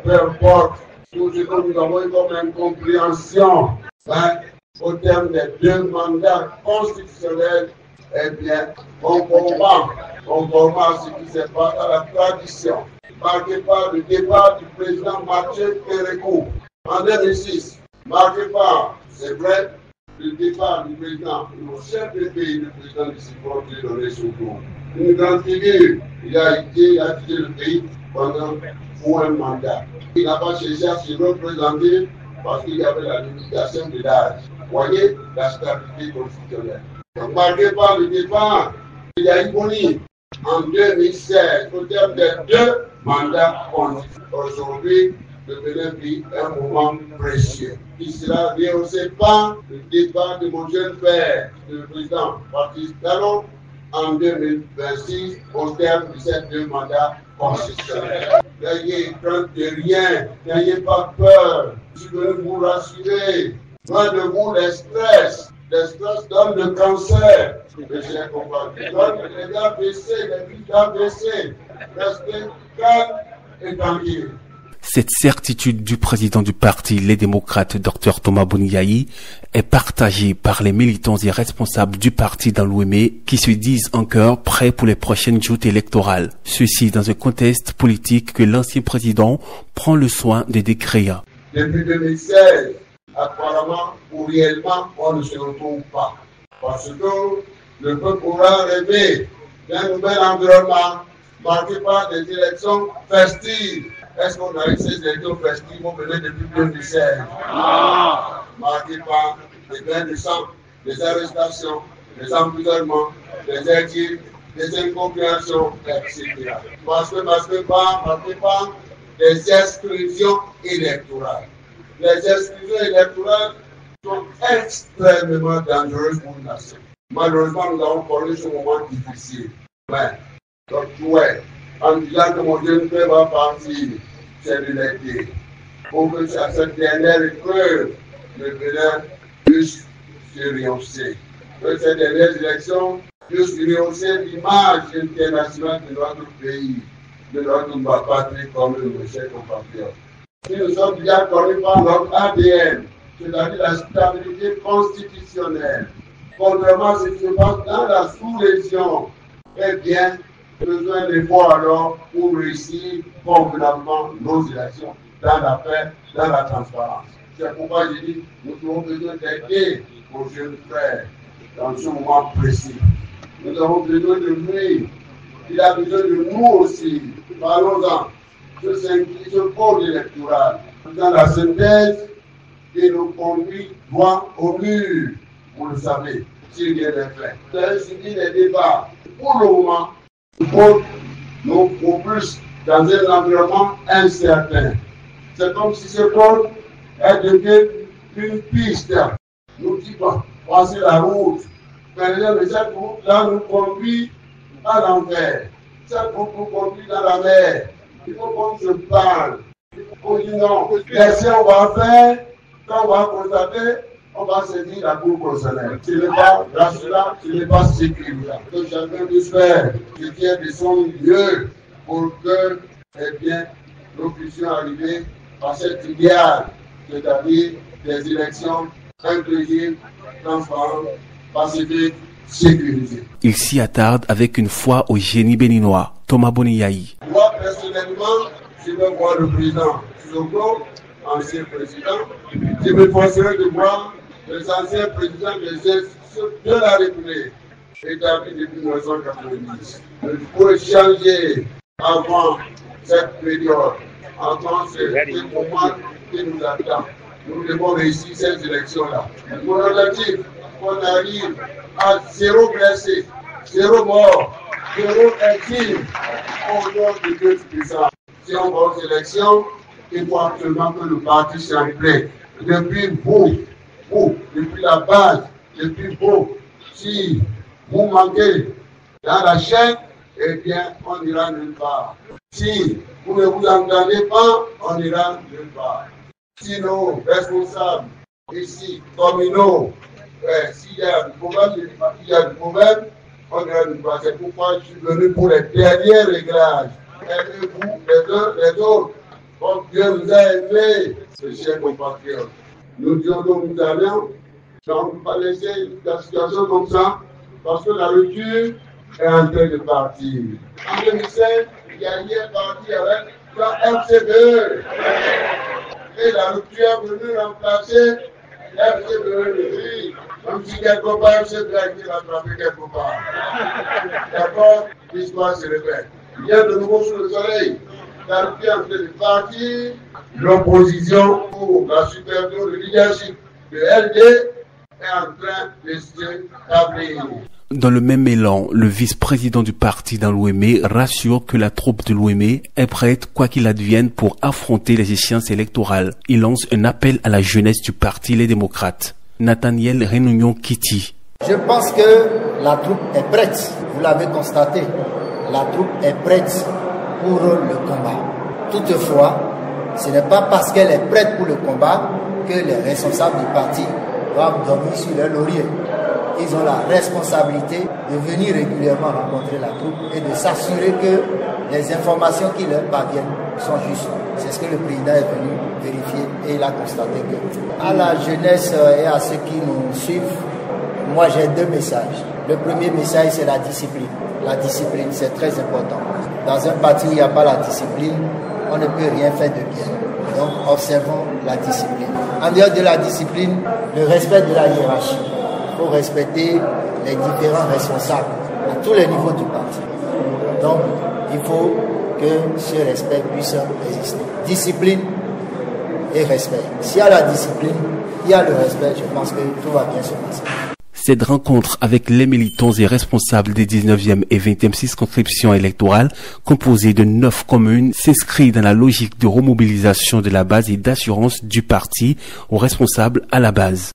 peu importe tout ce que nous avons eu comme incompréhension, au terme des 2 mandats constitutionnels, eh bien, conformément à ce qui s'est passé à la tradition, marqué par le départ du président Mathieu Kérékou en 2006, marqué par, c'est vrai, le départ du président, le chef du pays, le président du Cyprus, qui donné son tour. Une grande figure, il a dirigé le pays pendant un mandat. Il n'a pas cherché à se représenter parce qu'il y avait la limitation de l'âge. Vous voyez la stabilité constitutionnelle. Donc, marqué par le départ de Yahya Boni en 2016, au terme des 2 mandats constitutionnels. Aujourd'hui, le Bénin vit un moment précieux. Il sera rehaussé par le départ de mon jeune frère, le président Patrice Talon, en 2026, au terme de ces 2 mandats constitutionnels. N'ayez crainte de rien, n'ayez pas peur. Je veux vous rassurer. Loin de vous les stress. Les stress donnent le cancer. Mes chers compatriotes, donnent les AVC, les vies d'AVC. Restez calme et tranquille. Cette certitude du président du parti Les Démocrates, Dr Thomas Boni Yayi, est partagée par les militants et responsables du parti dans l'Ouémé qui se disent encore prêts pour les prochaines joutes électorales. Ceci dans un contexte politique que l'ancien président prend le soin de décrire. Depuis 2016, apparemment ou réellement, on ne se retrouve pas. Parce que le peuple pourra rêver d'un nouvel environnement marqué par des élections festives. Est-ce qu'on a eu ces élections festives au Bénin depuis 2016? Marqué par des gains de sang, des arrestations, des emprisonnements, des exils, des incompréhensions, etc. Parce que marqué par des exclusions électorales. Les exclusions électorales sont extrêmement dangereuses pour une nation. Malheureusement, nous avons connu ce moment difficile. Donc, en disant que mon jeune frère va partir, c'est de l'aider. Pour que cette dernière épreuve, le Bénin puisse se rehausser. Que ces dernières élections puissent rehausser l'image internationale de notre pays, de notre patrie comme nos chers compatriotes. Si nous sommes bien connus par notre ADN, c'est-à-dire la stabilité constitutionnelle, contrairement à ce qui se passe dans la sous-région, eh bien, besoin d'efforts alors pour réussir convenablement nos élections dans la paix, dans la transparence. C'est pourquoi je dis, nous avons besoin d'aider nos jeunes frères dans ce moment précis. Nous avons besoin de lui, il a besoin de nous aussi. Parlons-en de ce code électoral. Dans la synthèse qui nous conduit droit au mur, vous le savez, s'il y a des faits. Vous avez suivi les débats. Pour le moment, nous propulse dans un environnement incertain. C'est comme si ce code est devenu une piste. Nous disons, passer la route. Mais cette route-là nous conduit à l'envers. Cette route nous conduit dans la mer. Il faut qu'on se parle. Il faut qu'on dise non. Laissez, on va faire. Quand on va constater, on va saisir la Cour constitutionnelle. Ce n'est pas rassurant, ce n'est pas sécurisant. Que chacun puisse faire ce qui est de son mieux pour que, eh bien, nous puissions arriver à cet idéal, c'est-à-dire des élections inclusives, transparentes, pacifiques, sécurisées. Il s'y attarde avec une foi au génie béninois, Thomas Boni Yayi. Moi, personnellement, je veux voir le président Sonko, ancien président. Je me forcerai de voir les anciens présidents des institutions de la République, établis depuis 1990. Pour échanger avant cette période, avant ce moment qui nous attend, nous devons réussir ces élections-là. Mon objectif, qu'on arrive à 0 blessés, 0 morts, 0 victimes au nom de Dieu puissant. Si on va aux élections, il faut absolument que le parti s'implique. Depuis vous, depuis la base, depuis vous, si vous manquez dans la chaîne, eh bien, on ira nulle part. Si vous ne vous entendez pas, on ira nulle part. Si nos responsables, ici, communaux, s'il y a du problème, je ne dis pas qu'il y a du problème, on ira nulle part. C'est pourquoi je suis venu pour les derniers réglages. Aidez-vous les uns les autres. Comme Dieu nous a aimés, mes chers compatriotes. Nous disons donc nous allions, on ne peut pas laisser la situation comme ça, parce que la rupture est en train de partir. En 2007, Yahya est parti avec la FCBE. Et la rupture est venue remplacer FCBE. Même si quelque part FCBE a été rattrapé quelque part. D'accord? L'histoire se répète. Il y a de nouveau sous le soleil. La rupture est en train de partir. L'opposition pour la supervision de leadership de LD est en train de s'établir. Dans le même élan, le vice-président du parti dans l'Ouémé rassure que la troupe de l'Ouémé est prête, quoi qu'il advienne, pour affronter les échéances électorales. Il lance un appel à la jeunesse du parti Les Démocrates. Nathaniel Renunion Kitty. Je pense que la troupe est prête. Vous l'avez constaté. La troupe est prête pour le combat. Toutefois, ce n'est pas parce qu'elle est prête pour le combat que les responsables du parti doivent dormir sur leur laurier. Ils ont la responsabilité de venir régulièrement rencontrer la troupe et de s'assurer que les informations qui leur parviennent sont justes. C'est ce que le président est venu vérifier et il a constaté que. À la jeunesse et à ceux qui nous suivent, moi j'ai deux messages. Le premier message, c'est la discipline. La discipline, c'est très important. Dans un parti où il n'y a pas la discipline, on ne peut rien faire de bien. Donc observons la discipline. En dehors de la discipline, le respect de la hiérarchie. Il faut respecter les différents responsables à tous les niveaux du parti. Donc, il faut que ce respect puisse exister. Discipline et respect. S'il y a la discipline, il y a le respect, je pense que tout va bien se passer. Cette rencontre avec les militants et responsables des 19e et 20e circonscriptions électorales, composées de 9 communes, s'inscrit dans la logique de remobilisation de la base et d'assurance du parti aux responsables à la base.